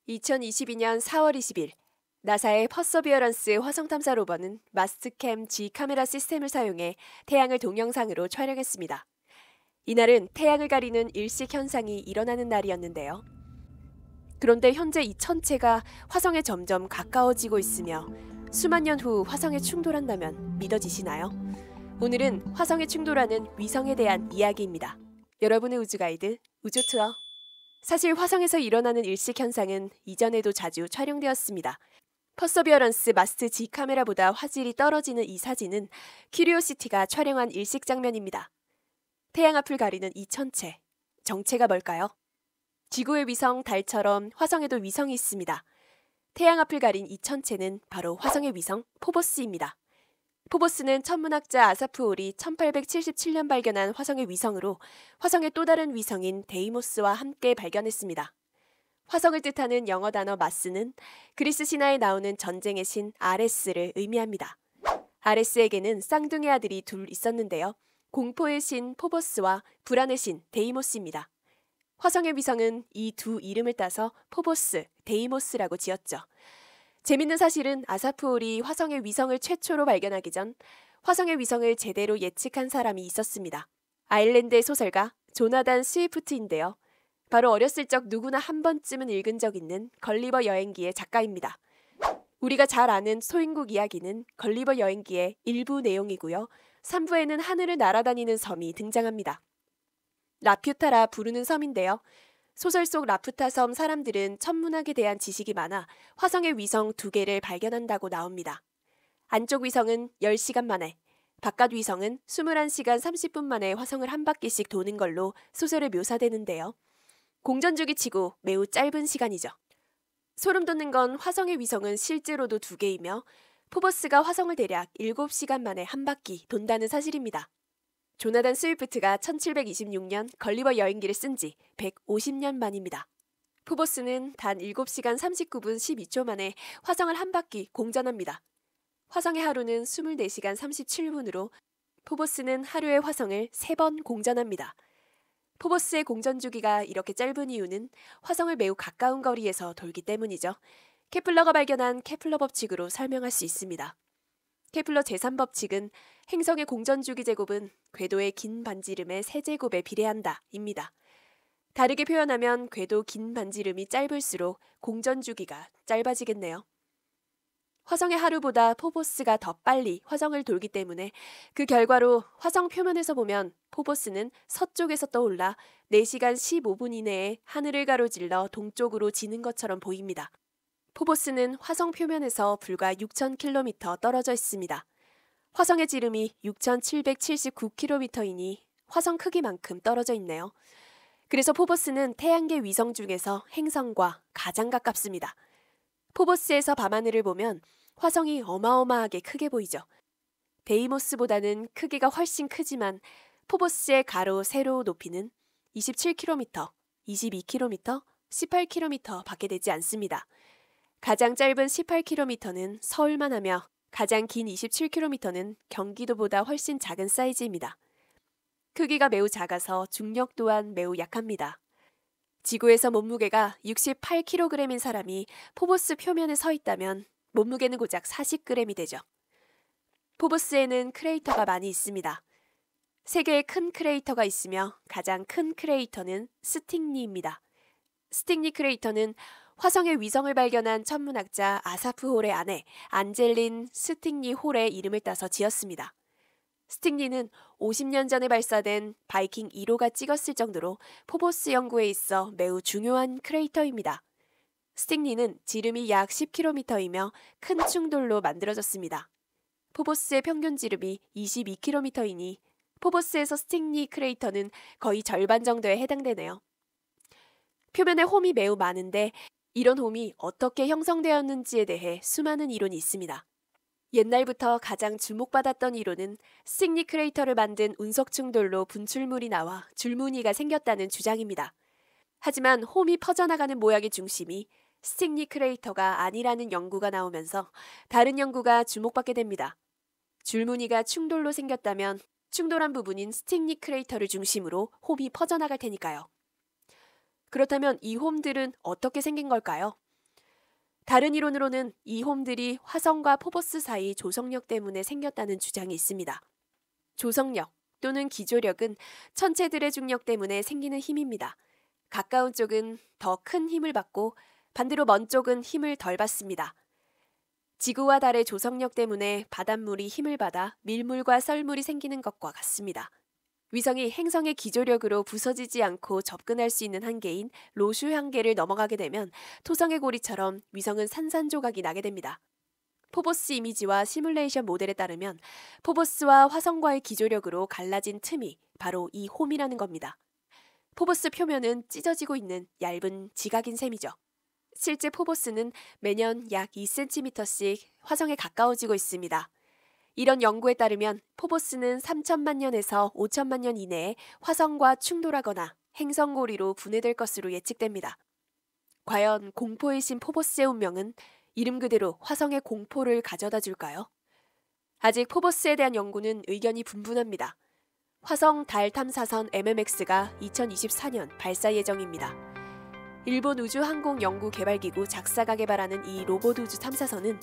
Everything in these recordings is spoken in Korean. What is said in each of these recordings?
2022년 4월 20일 나사의 퍼서비어런스 화성탐사 로버는 마스트캠 G 카메라 시스템을 사용해 태양을 동영상으로 촬영했습니다. 이날은 태양을 가리는 일식 현상이 일어나는 날이었는데요. 그런데 현재 이 천체가 화성에 점점 가까워지고 있으며 수만 년 후 화성에 충돌한다면 믿어지시나요? 오늘은 화성에 충돌하는 위성에 대한 이야기입니다. 여러분의 우주가이드 우주투어. 사실 화성에서 일어나는 일식 현상은 이전에도 자주 촬영되었습니다. 퍼서비어런스 마스트 G 카메라보다 화질이 떨어지는 이 사진은 큐리오시티가 촬영한 일식 장면입니다. 태양 앞을 가리는 이 천체, 정체가 뭘까요? 지구의 위성 달처럼 화성에도 위성이 있습니다. 태양 앞을 가린 이 천체는 바로 화성의 위성 포보스입니다. 포보스는 천문학자 아사프 홀이 1877년 발견한 화성의 위성으로 화성의 또 다른 위성인 데이모스와 함께 발견했습니다. 화성을 뜻하는 영어 단어 마스는 그리스 신화에 나오는 전쟁의 신 아레스를 의미합니다. 아레스에게는 쌍둥이 아들이 둘 있었는데요. 공포의 신 포보스와 불안의 신 데이모스입니다. 화성의 위성은 이 두 이름을 따서 포보스, 데이모스라고 지었죠. 재밌는 사실은 아사프 홀이 화성의 위성을 최초로 발견하기 전 화성의 위성을 제대로 예측한 사람이 있었습니다. 아일랜드의 소설가 조나단 스위프트인데요. 바로 어렸을 적 누구나 한 번쯤은 읽은 적 있는 걸리버 여행기의 작가입니다. 우리가 잘 아는 소인국 이야기는 걸리버 여행기의 일부 내용이고요. 3부에는 하늘을 날아다니는 섬이 등장합니다. 라퓨타라 부르는 섬인데요. 소설 속 라푸타 섬 사람들은 천문학에 대한 지식이 많아 화성의 위성 2개를 발견한다고 나옵니다. 안쪽 위성은 10시간 만에, 바깥 위성은 21시간 30분 만에 화성을 한 바퀴씩 도는 걸로 소설에 묘사되는데요. 공전주기 치고 매우 짧은 시간이죠. 소름 돋는 건 화성의 위성은 실제로도 2개이며 포보스가 화성을 대략 7시간 만에 한 바퀴 돈다는 사실입니다. 조나단 스위프트가 1726년 걸리버 여행기를 쓴 지 150년 만입니다. 포보스는 단 7시간 39분 12초 만에 화성을 한 바퀴 공전합니다. 화성의 하루는 24시간 37분으로 포보스는 하루에 화성을 3번 공전합니다. 포보스의 공전 주기가 이렇게 짧은 이유는 화성을 매우 가까운 거리에서 돌기 때문이죠. 케플러가 발견한 케플러 법칙으로 설명할 수 있습니다. 케플러 제3법칙은 행성의 공전주기 제곱은 궤도의 긴 반지름의 세제곱에 비례한다 입니다. 다르게 표현하면 궤도 긴 반지름이 짧을수록 공전주기가 짧아지겠네요. 화성의 하루보다 포보스가 더 빨리 화성을 돌기 때문에 그 결과로 화성 표면에서 보면 포보스는 서쪽에서 떠올라 4시간 15분 이내에 하늘을 가로질러 동쪽으로 지는 것처럼 보입니다. 포보스는 화성 표면에서 불과 6,000km 떨어져 있습니다. 화성의 지름이 6,779km이니 화성 크기만큼 떨어져 있네요. 그래서 포보스는 태양계 위성 중에서 행성과 가장 가깝습니다. 포보스에서 밤하늘을 보면 화성이 어마어마하게 크게 보이죠. 데이모스보다는 크기가 훨씬 크지만 포보스의 가로, 세로 높이는 27km, 22km, 18km 밖에 되지 않습니다. 가장 짧은 18km는 서울만 하며 가장 긴 27km는 경기도보다 훨씬 작은 사이즈입니다. 크기가 매우 작아서 중력 또한 매우 약합니다. 지구에서 몸무게가 68kg인 사람이 포보스 표면에 서 있다면 몸무게는 고작 40g이 되죠. 포보스에는 크레이터가 많이 있습니다. 3개의 큰 크레이터가 있으며 가장 큰 크레이터는 스팅리입니다. 스팅리 크레이터는 화성의 위성을 발견한 천문학자 아사프 홀의 아내 안젤린 스팅리 홀의 이름을 따서 지었습니다. 스팅리는 50년 전에 발사된 바이킹 1호가 찍었을 정도로 포보스 연구에 있어 매우 중요한 크레이터입니다. 스팅리는 지름이 약 10km이며 큰 충돌로 만들어졌습니다. 포보스의 평균 지름이 22km이니 포보스에서 스팅리 크레이터는 거의 절반 정도에 해당되네요. 표면에 홈이 매우 많은데 이런 홈이 어떻게 형성되었는지에 대해 수많은 이론이 있습니다. 옛날부터 가장 주목받았던 이론은 스팅리 크레이터를 만든 운석 충돌로 분출물이 나와 줄무늬가 생겼다는 주장입니다. 하지만 홈이 퍼져나가는 모양의 중심이 스팅리 크레이터가 아니라는 연구가 나오면서 다른 연구가 주목받게 됩니다. 줄무늬가 충돌로 생겼다면 충돌한 부분인 스팅리 크레이터를 중심으로 홈이 퍼져나갈 테니까요. 그렇다면 이 홈들은 어떻게 생긴 걸까요? 다른 이론으로는 이 홈들이 화성과 포보스 사이 조성력 때문에 생겼다는 주장이 있습니다. 조성력 또는 기조력은 천체들의 중력 때문에 생기는 힘입니다. 가까운 쪽은 더 큰 힘을 받고 반대로 먼 쪽은 힘을 덜 받습니다. 지구와 달의 조성력 때문에 바닷물이 힘을 받아 밀물과 썰물이 생기는 것과 같습니다. 위성이 행성의 기조력으로 부서지지 않고 접근할 수 있는 한계인 로슈 한계를 넘어가게 되면 토성의 고리처럼 위성은 산산조각이 나게 됩니다. 포보스 이미지와 시뮬레이션 모델에 따르면 포보스와 화성과의 기조력으로 갈라진 틈이 바로 이 홈이라는 겁니다. 포보스 표면은 찢어지고 있는 얇은 지각인 셈이죠. 실제 포보스는 매년 약 2cm씩 화성에 가까워지고 있습니다. 이런 연구에 따르면 포보스는 3천만 년에서 5천만 년 이내에 화성과 충돌하거나 행성고리로 분해될 것으로 예측됩니다. 과연 공포이신 포보스의 운명은 이름 그대로 화성의 공포를 가져다 줄까요? 아직 포보스에 대한 연구는 의견이 분분합니다. 화성 달 탐사선 MMX가 2024년 발사 예정입니다. 일본 우주항공연구개발기구 작사가 개발하는 이 로봇 우주 탐사선은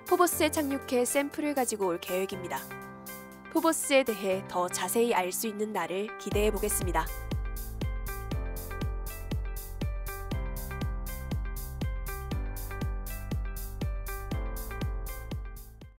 포보스에 착륙해 샘플을 가지고 올 계획입니다. 포보스에 대해 더 자세히 알 수 있는 날을 기대해 보겠습니다.